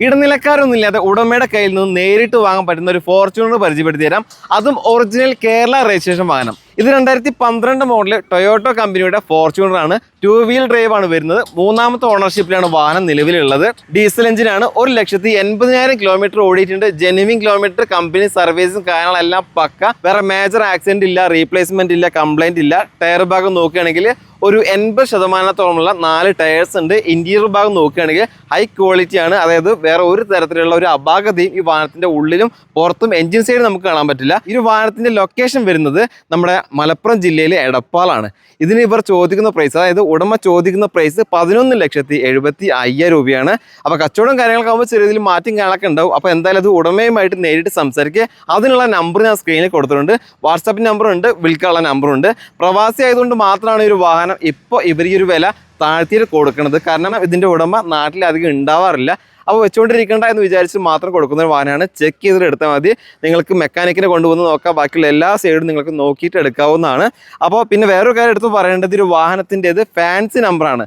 ഇടനിലക്കാരൊന്നുമില്ലാതെ ഉടമയുടെ കയ്യിൽ നിന്ന് നേരിട്ട് വാങ്ങാൻ പറ്റുന്ന ഒരു ഫോർച്യൂണർ പരിചയപ്പെടുത്തി തരാം. അതും ഒറിജിനൽ കേരള രജിസ്ട്രേഷൻ വാഹനം. ഇത് 2012 മോഡൽ ടൊയോട്ടോ കമ്പനിയുടെ ഫോർച്യൂണർ ആണ്. 2 വീൽ ഡ്രൈവ് ആണ് വരുന്നത്. 3ാമത്തെ ഓണർഷിപ്പിലാണ് വാഹനം നിലവിലുള്ളത്. ഡീസൽ എഞ്ചിനാണ്. 1,80,000 കിലോമീറ്റർ ഓടിയിട്ടുണ്ട്. ജെനുവിൻ കിലോമീറ്റർ, കമ്പനി സർവീസും കാര്യങ്ങളെല്ലാം പക്ക. വേറെ മേജർ ആക്സിഡന്റ് ഇല്ല, റീപ്ലേസ്മെന്റ് ഇല്ല, കംപ്ലൈന്റ് ഇല്ല. ടയർ ഭാഗം നോക്കുകയാണെങ്കിൽ ഒരു 80%-ഓളമുള്ള 4 ടയേഴ്സ് ഉണ്ട്. ഇന്റീരിയർ ഭാഗം നോക്കുകയാണെങ്കിൽ ഹൈ ക്വാളിറ്റി ആണ്. അതായത് വേറെ ഒരു തരത്തിലുള്ള ഒരു അപാകതയും ഈ വാഹനത്തിന്റെ ഉള്ളിലും പുറത്തും എഞ്ചിൻ സൈഡ് നമുക്ക് കാണാൻ പറ്റില്ല. ഈ ഒരു വാഹനത്തിന്റെ ലൊക്കേഷൻ വരുന്നത് നമ്മുടെ മലപ്പുറം ജില്ലയിലെ എടപ്പാളാണ്. ഇതിന് ഇവർ ചോദിക്കുന്ന പ്രൈസ്, അതായത് ഉടമ ചോദിക്കുന്ന പ്രൈസ് 11,75,000 രൂപയാണ്. അപ്പോൾ കച്ചവടം കാര്യങ്ങളൊക്കെ ആകുമ്പോൾ ചെറിയ രീതിയിൽ മാറ്റം കാര്യങ്ങളൊക്കെ ഉണ്ടാവും. അപ്പോൾ എന്തായാലും അത് ഉടമയുമായിട്ട് നേരിട്ട് സംസാരിക്കുക. അതിനുള്ള നമ്പർ ഞാൻ സ്ക്രീനിൽ കൊടുത്തിട്ടുണ്ട്. വാട്സാപ്പ് നമ്പറുണ്ട്, വിളിക്കാനുള്ള നമ്പറുണ്ട്. പ്രവാസി ആയതുകൊണ്ട് മാത്രമാണ് ഈ ഒരു വാഹനം ഇപ്പോൾ ഇവർ ഈ ഒരു വില താഴ്ത്തിയിട്ട് കൊടുക്കുന്നത്. കാരണം ഇതിൻ്റെ ഉടമ നാട്ടിൽ അധികം ഉണ്ടാവാറില്ല. അപ്പോൾ വെച്ചുകൊണ്ടിരിക്കേണ്ട എന്ന് വിചാരിച്ച് മാത്രം കൊടുക്കുന്ന ഒരു വാഹനമാണ്. ചെക്ക് ചെയ്തിട്ട് എടുത്താൽ മതി. നിങ്ങൾക്ക് മെക്കാനിക്കിനെ കൊണ്ടുവന്ന് നോക്കാം. ബാക്കിയുള്ള എല്ലാ സൈഡും നിങ്ങൾക്ക് നോക്കിയിട്ട് എടുക്കാവുന്നതാണ്. അപ്പോൾ പിന്നെ വേറൊരു കാര്യം എടുത്ത് പറയേണ്ടത്, ഒരു വാഹനത്തിൻ്റെത് ഫാൻസി നമ്പറാണ്.